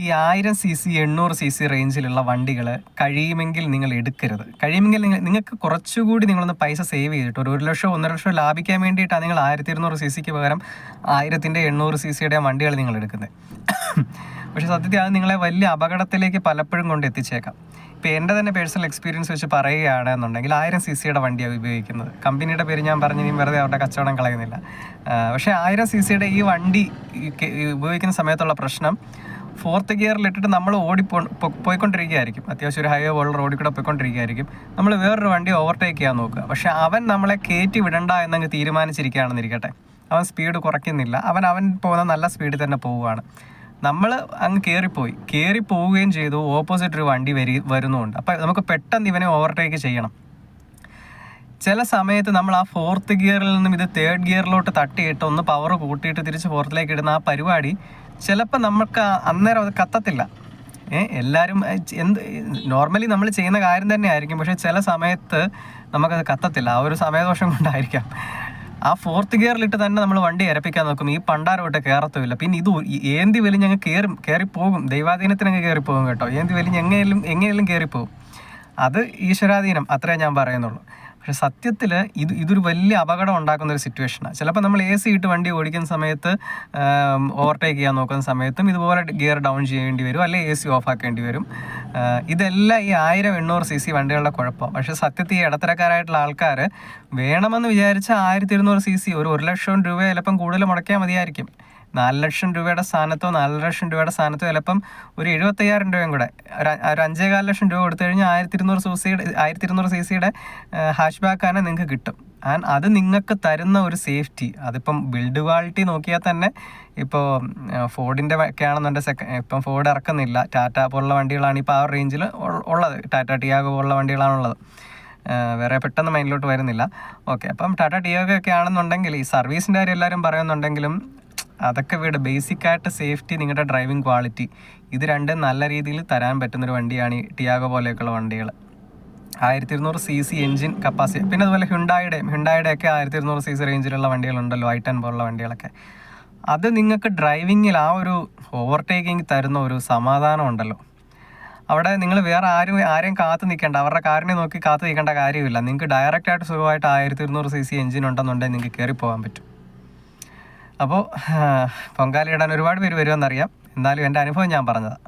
ഈ 1000cc 800cc റേഞ്ചിലുള്ള വണ്ടികൾ കഴിയുമെങ്കിൽ നിങ്ങൾ എടുക്കരുത്. കഴിയുമെങ്കിൽ നിങ്ങൾക്ക് കുറച്ചുകൂടി നിങ്ങളൊന്ന് പൈസ സേവ് ചെയ്തിട്ട് ഒരു 1 ലക്ഷം 1.5 ലക്ഷം ലാഭിക്കാൻ വേണ്ടിയിട്ടാണ് നിങ്ങൾ 1200cc പകരം 1000ൻ്റെ 800cc വണ്ടികൾ നിങ്ങൾ എടുക്കുന്നത്. പക്ഷേ സത്യത്തിൽ അത് നിങ്ങളെ വലിയ അപകടത്തിലേക്ക് പലപ്പോഴും കൊണ്ട് എത്തിച്ചേക്കാം. ഇപ്പോൾ എൻ്റെ തന്നെ പേഴ്സണൽ എക്സ്പീരിയൻസ് വെച്ച് പറയുകയാണെന്നുണ്ടെങ്കിൽ 1000cc ഉപയോഗിക്കുന്നത്. കമ്പനിയുടെ പേര് ഞാൻ പറഞ്ഞ് ഇനി വെറുതെ അവരുടെ കച്ചവടം കളയുന്നില്ല. പക്ഷേ 1000cc ഈ വണ്ടി ഉപയോഗിക്കുന്ന സമയത്തുള്ള പ്രശ്നം, 4th ഗിയറിലിട്ടിട്ട് നമ്മൾ പോയിക്കൊണ്ടിരിക്കുകയായിരിക്കും. അത്യാവശ്യം ഒരു ഹൈവേ പോലുള്ള റോഡിൽ കൂടെ പോയിക്കൊണ്ടിരിക്കുകയായിരിക്കും. നമ്മൾ വേറൊരു വണ്ടി ഓവർടേക്ക് ചെയ്യാൻ നോക്കുക. പക്ഷേ അവൻ നമ്മളെ കയറ്റി വിടണ്ട എന്നങ്ങ് തീരുമാനിച്ചിരിക്കുകയാണെന്നിരിക്കട്ടെ. അവൻ സ്പീഡ് കുറയ്ക്കുന്നില്ല. അവൻ പോകുന്ന നല്ല സ്പീഡിൽ തന്നെ പോവുകയാണ്. നമ്മൾ അങ്ങ് കയറി പോവുകയും ചെയ്തു. ഓപ്പോസിറ്റ് ഒരു വണ്ടി വരുന്നുമുണ്ട്. അപ്പോൾ നമുക്ക് പെട്ടെന്ന് ഇവനെ ഓവർടേക്ക് ചെയ്യണം. ചില സമയത്ത് നമ്മൾ ആ 4th ഗിയറിൽ നിന്നും ഇത് 3rd ഗിയറിലോട്ട് തട്ടിയിട്ട് ഒന്ന് പവർ കൂട്ടിയിട്ട് തിരിച്ച് 4th ഇടുന്ന ആ പരിപാടി ചിലപ്പോൾ നമുക്ക് അന്നേരം അത് കത്തത്തില്ല. എല്ലാവരും നോർമലി നമ്മൾ ചെയ്യുന്ന കാര്യം തന്നെ ആയിരിക്കും. പക്ഷേ ചില സമയത്ത് നമുക്കത് കത്തത്തില്ല. ആ ഒരു സമയദോഷം കൊണ്ടായിരിക്കാം. ആ 4th ഗിയറിലിട്ട് തന്നെ നമ്മൾ വണ്ടി ഇരപ്പിക്കാൻ നോക്കും. ഈ പണ്ടാരോട്ട് കയറത്തുമില്ല. പിന്നെ ഇത് ഏന്തി വലിഞ്ഞ് ഞങ്ങൾ കയറിപ്പോകും. ദൈവാധീനത്തിനങ്ങ് കയറിപ്പോകും കേട്ടോ. ഏന്തി വലിഞ്ഞ് എങ്ങനെയെങ്കിലും കയറിപ്പോകും. അത് ഈശ്വരാധീനം, അത്രേ ഞാൻ പറയുന്നുള്ളൂ. പക്ഷെ സത്യത്തിൽ ഇതൊരു വലിയ അപകടം ഉണ്ടാക്കുന്ന ഒരു സിറ്റുവേഷനാണ്. ചിലപ്പോൾ നമ്മൾ AC ഇട്ട് വണ്ടി ഓടിക്കുന്ന സമയത്ത് ഓവർടേക്ക് ചെയ്യാൻ നോക്കുന്ന സമയത്തും ഇതുപോലെ ഗിയർ ഡൗൺ ചെയ്യേണ്ടി വരും, അല്ലെങ്കിൽ AC ഓഫ് ആക്കേണ്ടി വരും. ഇതെല്ലാം ഈ 1000-800cc വണ്ടികളുടെ കുഴപ്പമാണ്. പക്ഷേ സത്യത്തിൽ ഈ ഇടത്തരക്കാരായിട്ടുള്ള ആൾക്കാർ വേണമെന്ന് വിചാരിച്ച 1200cc ഒരു 1 ലക്ഷം രൂപ ചിലപ്പം കൂടുതൽ മുടക്കിയാൽ മതിയായിരിക്കും. 4 ലക്ഷം രൂപയുടെ സ്ഥാനത്തോ 4 ലക്ഷം രൂപയുടെ സ്ഥാനത്തോ ചിലപ്പം ഒരു 75,000 രൂപയും കൂടെ ഒരു 5.25 ലക്ഷം രൂപ കൊടുത്തു കഴിഞ്ഞാൽ 1200cc ഹാഷ് ബാക്കാണ് നിങ്ങൾക്ക് കിട്ടും. ആൻഡ് അത് നിങ്ങൾക്ക് തരുന്ന ഒരു സേഫ്റ്റി, അതിപ്പം ബിൽഡ് ക്വാളിറ്റി നോക്കിയാൽ തന്നെ ഇപ്പോൾ ഫോർഡിൻ്റെ ഒക്കെ ആണെന്നുണ്ടെങ്കിൽ ഇപ്പം ഫോർഡ് ഇറക്കുന്നില്ല. ടാറ്റ പോലുള്ള വണ്ടികളാണ് ഇപ്പോൾ ആ റേഞ്ചിൽ ഉള്ളത്. ടാറ്റ ടിയാഗോ പോലുള്ള വണ്ടികളാണുള്ളത്. വേറെ പെട്ടെന്ന് മൈൻഡിലോട്ട് വരുന്നില്ല. ഓക്കെ, അപ്പം ടാറ്റ ടിയാഗോ ഒക്കെ ആണെന്നുണ്ടെങ്കിൽ ഈ സർവീസിൻ്റെ കാര്യം എല്ലാവരും പറയുന്നുണ്ടെങ്കിലും അതൊക്കെ ബേസിക്കായിട്ട് സേഫ്റ്റി, നിങ്ങളുടെ ഡ്രൈവിംഗ് ക്വാളിറ്റി, ഇത് രണ്ടും നല്ല രീതിയിൽ തരാൻ പറ്റുന്നൊരു വണ്ടിയാണ് ഈ ടിയാഗോ പോലെയൊക്കെയുള്ള വണ്ടികൾ. 1200cc engine capacity. പിന്നെ അതുപോലെ ഹ്യുണ്ടായുടെ ഒക്കെ 1200cc റേഞ്ചിലുള്ള വണ്ടികളുണ്ടല്ലോ, i10 പോലുള്ള വണ്ടികളൊക്കെ. അത് നിങ്ങൾക്ക് ഡ്രൈവിങ്ങിൽ ആ ഒരു ഓവർടേക്കിങ് തരുന്ന ഒരു സമാധാനം ഉണ്ടല്ലോ. അവിടെ നിങ്ങൾ വേറെ ആരെയും കാത്തു നിൽക്കേണ്ട, അവരുടെ കാറിനെ നോക്കി കാത്തു നിൽക്കേണ്ട കാര്യമില്ല. നിങ്ങൾക്ക് ഡയറക്റ്റായിട്ട് സുഖമായിട്ട് 1200cc എൻജിൻ ഉണ്ടെന്നുണ്ടെങ്കിൽ നിങ്ങൾക്ക് കയറിപ്പോകാൻ പറ്റും. അപ്പോൾ പൊങ്കാലയിടാൻ ഒരുപാട് പേര് വരുമെന്നറിയാം. എന്നാലും എൻ്റെ അനുഭവം ഞാൻ പറഞ്ഞതാണ്.